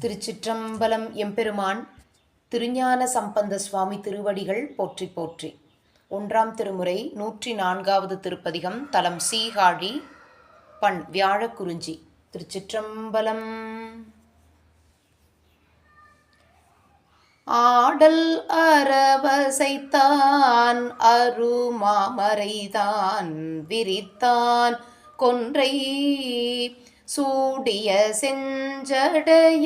திருச்சிற்றம்பலம். எம்பெருமான் திருஞான சம்பந்த சுவாமி திருவடிகள் போற்றி போற்றி. 1ஆம் திருமுறை 104வது திருப்பதிகம். தலம் சீகாழி. பண் வியாழக்குறிஞ்சி. திருச்சிற்றம்பலம். ஆடல் அரவசைத்தான் அருமாமரைதான் விரித்தான் கொன்றை சூடிய செஞ்சடையான்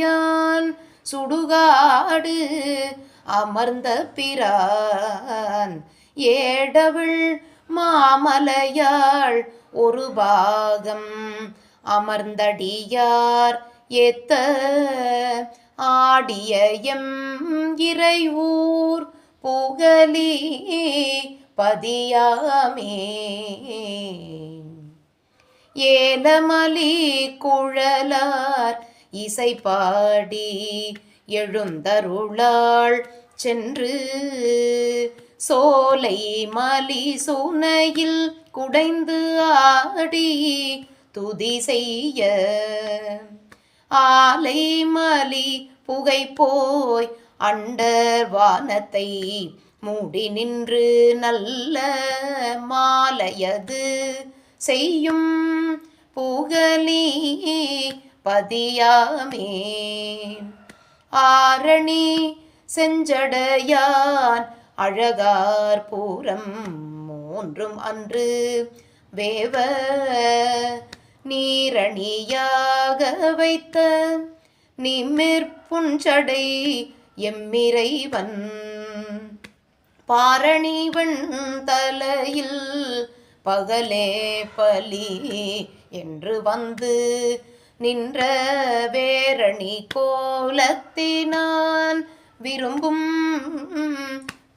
சுடுகாடு அமர்ந்த பிரான் ஏடவிள் மாமலையாள் ஒரு பாகம் அமர்ந்தடியார் ஏத்த ஆடிய எம் இறையூர் புகலி பதியாமே. ஏலமலி குழலார் இசை பாடி எழுந்தருளாள் சென்று சோலை மலி சுனையில் குடைந்து ஆடி துதி செய்ய ஆலை மலி புகை போய் அண்டர் வானத்தை மூடி நின்று நல்ல மாலையது செய்யும் புகலி பதியாமே. ஆரணி செஞ்சடையான் அழகார் பூரம் மூன்றும் அன்று வேவ நீரணியாக வைத்த நிமிர்புஞ்சடை எம்மிறைவன் பாரணிவன் தலையில் பகலே பலி என்று வந்து நின்ற வேரணி கோலத்தினான் விரும்பும்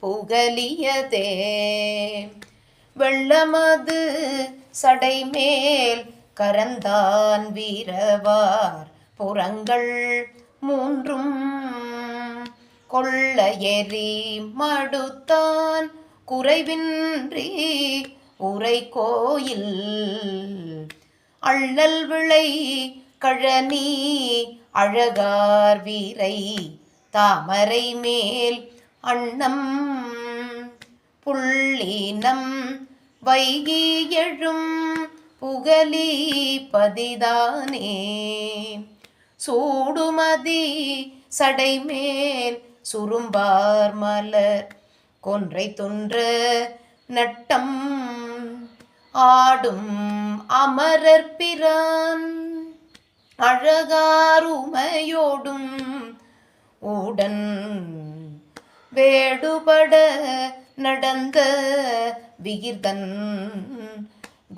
புகலியதே. வெள்ளமது சடைமேல் கரந்தான் வீரவார் புறங்கள் மூன்றும் கொள்ள எரி மடுத்தான் குறைவின்றி உரை கோயில் அள்ளல் விளை கழனி அழகார் வீரை தாமரை மேல் அன்னம் புள்ளினம் வைகி எழும் புகலி பதிதானே. சூடுமதி சடைமேல் சுரும்பார் மலர் கொன்றை தொன்ற நட்டம் ஆடும் அமரர் பிரான் அழகாருமையோடும் உடன் வேடுபட நடந்த விகிர்தன்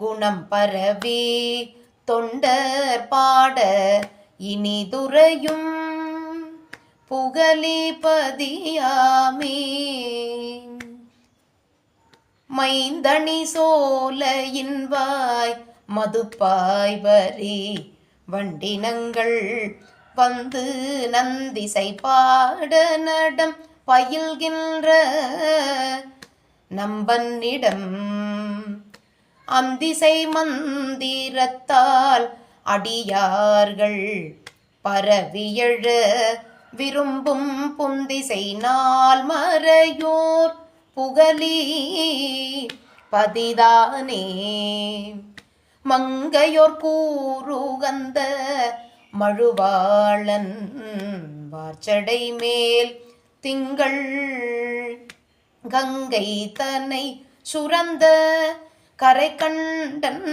குணம் பரவி தொண்டர் பாட இனிதுரையும் புகலி பதியாமே. மைந்தணி சோலையின் வாய் மதுப்பாய் வரி வண்டினங்கள் வந்து நந்திசை பாட நடம் பயில்கின்ற நம்பன்னிடம் அந்திசை மந்திரத்தால் அடியார்கள் பரவியழ விரும்பும் புந்திசை நாள் மறையோர் புகலி பதிதானே. மங்கையோர் கூறுகந்த மழுவாளன் வார்ச்சடை மேல் திங்கள் கங்கை தன்னை சுரந்த கரை கண்டன்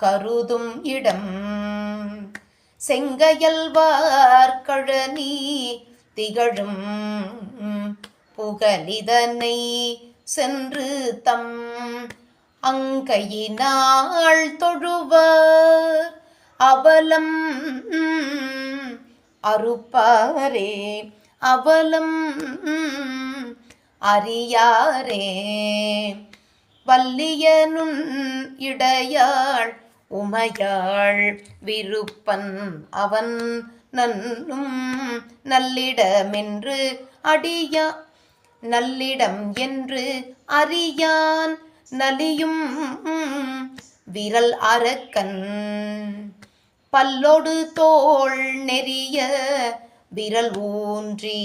கருதும் இடம் செங்கையல்வார் கழனி திகழும் புகலிதனை சென்று தம் அங்கையினாள் தொழுவார் அவலம் அறுப்பாரே அவலம் அறியாரே. வல்லியனுன் இடையாள் உமையாள் விருப்பன் அவன் நன்னும் நல்லிடமென்று அடியா நல்லிடம் என்று அறியான் நலியும் விரல் அரக்கன் பல்லொடு தோள் நெறிய விரல் ஊன்றி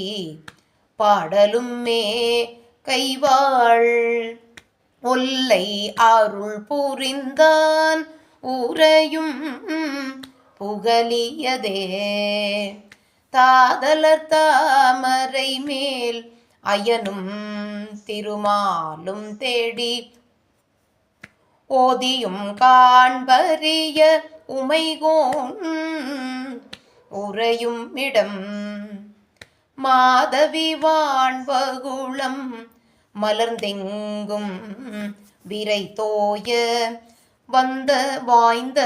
பாடலும் கைவாள் ஒல்லை அருள் புரிந்தான் உரையும் புகலியதே தாதலர் தாமரை மேல் அயனும் திருமாலும் தேடி ஓதியும் காண்பறிய உமைகோன் உறையும் இடம் மாதவி வான்பகுளம் மலர்ந்தெங்கும் விரை தோய வந்த வாய்ந்த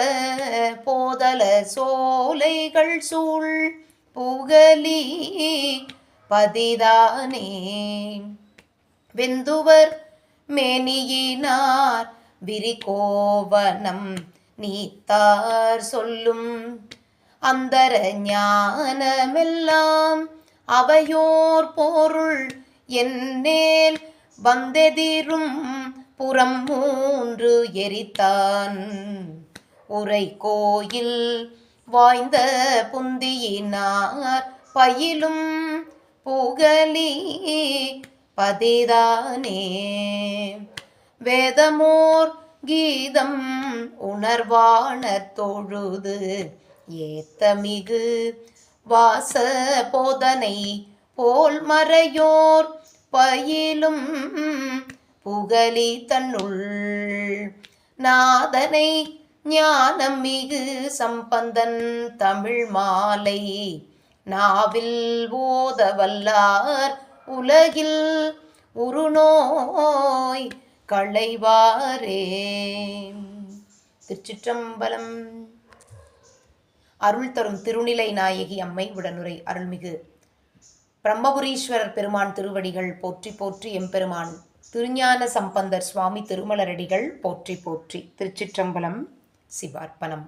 போதல சோலைகள் சூழ் புகலி பதிதானே வெந்துவர் மேனியினார் விரிகோவனம் நீத்தார் சொல்லும் அந்தர ஞானமெல்லாம் அவையோர் பொருள் என்னேல் வந்தெதிரும் புறம் மூன்று எரித்தான் உரை கோயில் வாய்ந்த புந்தியினார் பயிலும் புகலி பதிதானே வேதமோர் கீதம் உணர்வான தொழுது ஏத்தமிகு வாச போதனை போல் மறையோர் பயிலும் புகலி தன்னுள் நாதனை ஞானம் மிகு சம்பந்தன் தமிழ் மாலை நாவில் ஓத வல்லார் உலகில் உருநோய் களைவாரே. திருச்சிற்றம்பலம். அருள் தரும் திருநிலை நாயகி அம்மை உடனுரை அருள்மிகு பிரம்மபுரீஸ்வரர் பெருமான் திருவடிகள் போற்றி போற்றி. எம்பெருமான் திருஞான சம்பந்தர் சுவாமி திருமலரடிகள் போற்றி போற்றி. திருச்சிற்றம்பலம். சிவார்ப்பணம்.